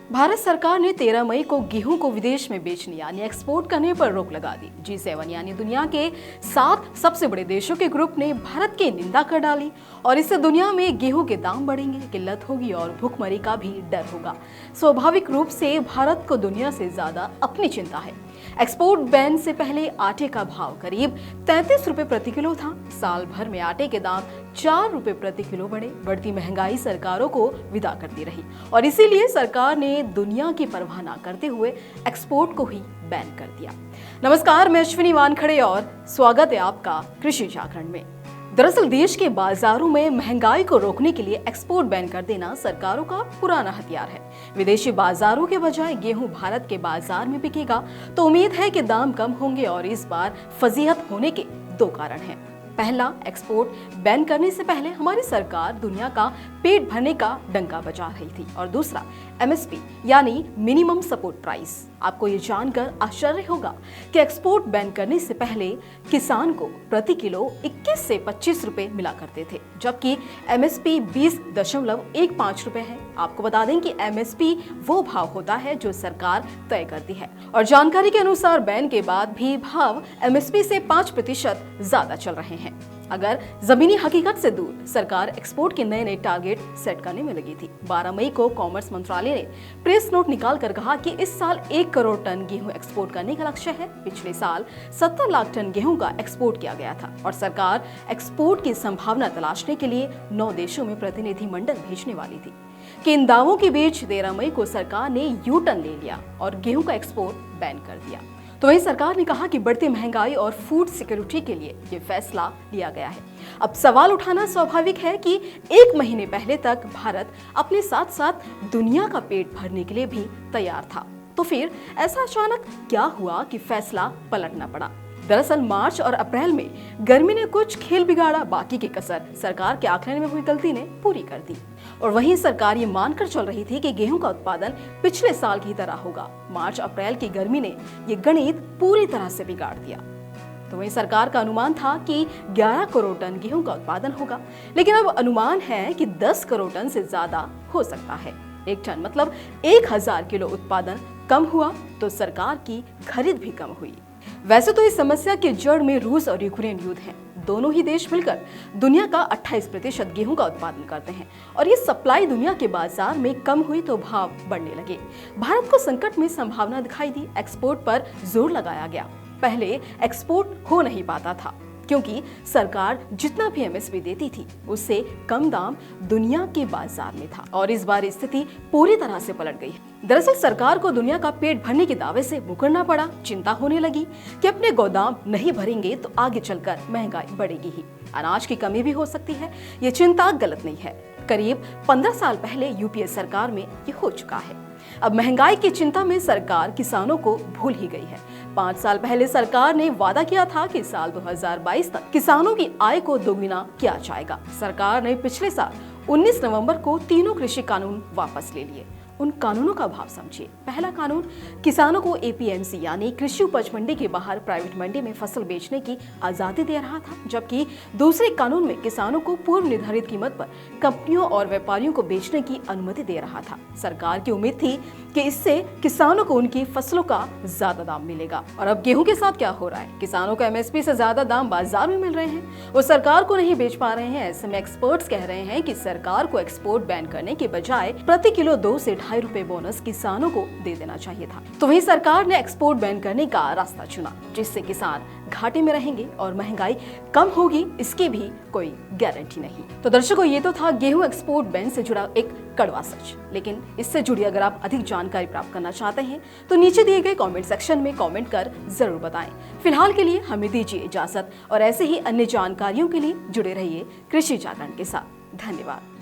भारत सरकार ने 13 मई को गेहूं को विदेश में बेचने यानी एक्सपोर्ट करने पर रोक लगा दी। G7 यानी दुनिया के 7 सबसे बड़े देशों के ग्रुप ने भारत की निंदा कर डाली और इससे दुनिया में गेहूं के दाम बढ़ेंगे, किल्लत होगी और भूखमरी का भी डर होगा। स्वाभाविक रूप से भारत को दुनिया से ज्यादा अपनी चिंता है। एक्सपोर्ट बैन से पहले आटे का भाव करीब 33 रुपए प्रति किलो था। साल भर में आटे के दाम 4 रुपए प्रति किलो बढ़े। बढ़ती महंगाई सरकारों को विदा करती रही और इसीलिए सरकार ने दुनिया की परवाह न करते हुए एक्सपोर्ट को ही बैन कर दिया। नमस्कार, मैं अश्विनी वानखड़े और स्वागत है आपका कृषि जागरण में। दरअसल देश के बाजारों में महंगाई को रोकने के लिए एक्सपोर्ट बैन कर देना सरकारों का पुराना हथियार है। विदेशी बाजारों के बजाय गेहूं भारत के बाजार में बिकेगा तो उम्मीद है कि दाम कम होंगे और इस बार फजीहत होने के 2 कारण हैं। पहला, एक्सपोर्ट बैन करने से पहले हमारी सरकार दुनिया का पेट भरने का डंका बजा रही थी और दूसरा, MSP यानी मिनिमम सपोर्ट प्राइस। आपको ये जानकर आश्चर्य होगा कि एक्सपोर्ट बैन करने से पहले किसान को प्रति किलो 21 से 25 रुपए मिला करते थे, जबकि MSP 20.15 रुपए है। आपको बता दें कि MSP वो भाव होता है जो सरकार तय करती है और जानकारी के अनुसार बैन के बाद भी भाव MSP से 5% ज्यादा चल रहे हैं। अगर जमीनी हकीकत से दूर सरकार एक्सपोर्ट के नए टारगेट सेट करने में लगी थी। 12 मई को कॉमर्स मंत्रालय ने प्रेस नोट निकाल कर कहा कि इस साल 1 करोड़ टन गेहूं एक्सपोर्ट करने का लक्ष्य है। पिछले साल 70 लाख टन गेहूं का एक्सपोर्ट किया गया था और सरकार एक्सपोर्ट की संभावना तलाशने के लिए 9 देशों में प्रतिनिधि मंडल भेजने वाली थी कि इन दावों के बीच 13 मई को सरकार ने यू टर्न ले लिया और गेहूं का एक्सपोर्ट बैन कर दिया। तो वहीं सरकार ने कहा कि बढ़ती महंगाई और फूड सिक्योरिटी के लिए ये फैसला लिया गया है। अब सवाल उठाना स्वाभाविक है कि 1 महीने पहले तक भारत अपने साथ साथ दुनिया का पेट भरने के लिए भी तैयार था, तो फिर ऐसा अचानक क्या हुआ कि फैसला पलटना पड़ा। दरअसल मार्च और अप्रैल में गर्मी ने कुछ खेल बिगाड़ा, बाकी की कसर सरकार के आकलन में हुई गलती ने पूरी कर दी। और वहीं सरकार ये मानकर चल रही थी कि गेहूं का उत्पादन पिछले साल की तरह होगा। मार्च अप्रैल की गर्मी ने ये गणित पूरी तरह से बिगाड़ दिया। तो वहीं सरकार का अनुमान था कि 11 करोड़ टन गेहूं का उत्पादन होगा, लेकिन अब अनुमान है कि 10 करोड़ टन से ज्यादा हो सकता है। 1 टन मतलब 1000 किलो उत्पादन कम हुआ तो सरकार की खरीद भी कम हुई। वैसे तो इस समस्या की जड़ में रूस और यूक्रेन युद्ध है। दोनों ही देश मिलकर दुनिया का 28% गेहूं का उत्पादन करते हैं और ये सप्लाई दुनिया के बाजार में कम हुई तो भाव बढ़ने लगे। भारत को संकट में संभावना दिखाई दी। एक्सपोर्ट पर जोर लगाया गया। पहले एक्सपोर्ट हो नहीं पाता था क्योंकि सरकार जितना भी MSP देती थी उससे कम दाम दुनिया के बाजार में था और इस बार स्थिति पूरी तरह से पलट गई। दरअसल सरकार को दुनिया का पेट भरने के दावे से मुकरना पड़ा। चिंता होने लगी कि अपने गोदाम नहीं भरेंगे तो आगे चलकर महंगाई बढ़ेगी ही, अनाज की कमी भी हो सकती है। ये चिंता गलत नहीं है। करीब 15 साल पहले UPA सरकार में ये हो चुका है। अब महंगाई की चिंता में सरकार किसानों को भूल ही गई है। 5 साल पहले सरकार ने वादा किया था कि साल 2022 तक किसानों की आय को दोगुना किया जाएगा। सरकार ने पिछले साल 19 नवंबर को तीनों कृषि कानून वापस ले लिए। उन कानूनों का भाव समझिए। पहला कानून किसानों को APMC यानी कृषि उपज मंडी के बाहर प्राइवेट मंडी में फसल बेचने की आजादी दे रहा था, जबकि दूसरे कानून में किसानों को पूर्व निर्धारित कीमत पर कंपनियों और व्यापारियों को बेचने की अनुमति दे रहा था। सरकार की उम्मीद थी कि इससे किसानों को उनकी फसलों का ज्यादा दाम मिलेगा। और अब गेहूं के साथ क्या हो रहा है? किसानों को MSP से ज्यादा दाम बाजार में मिल रहे हैं, वो सरकार को नहीं बेच पा रहे हैं। ऐसे में एक्सपर्ट्स कह रहे हैं कि सरकार को एक्सपोर्ट बैन करने के बजाय प्रति किलो 2 से 2.5 रुपए बोनस किसानों को दे देना चाहिए था। तो वहीं सरकार ने एक्सपोर्ट बैन करने का रास्ता चुना, जिससे किसान घाटे में रहेंगे और महंगाई कम होगी, इसकी भी कोई गारंटी नहीं। तो दर्शकों, ये तो था गेहूं एक्सपोर्ट बैन से जुड़ा एक कड़वा सच, लेकिन इससे जुड़ी अगर आप अधिक जानकारी प्राप्त करना चाहते हैं तो नीचे दिए गए कमेंट सेक्शन में कमेंट कर जरूर बताएं। फिलहाल के लिए हमें दीजिए इजाजत और ऐसे ही अन्य जानकारियों के लिए जुड़े रहिए कृषि जागरण के साथ। धन्यवाद।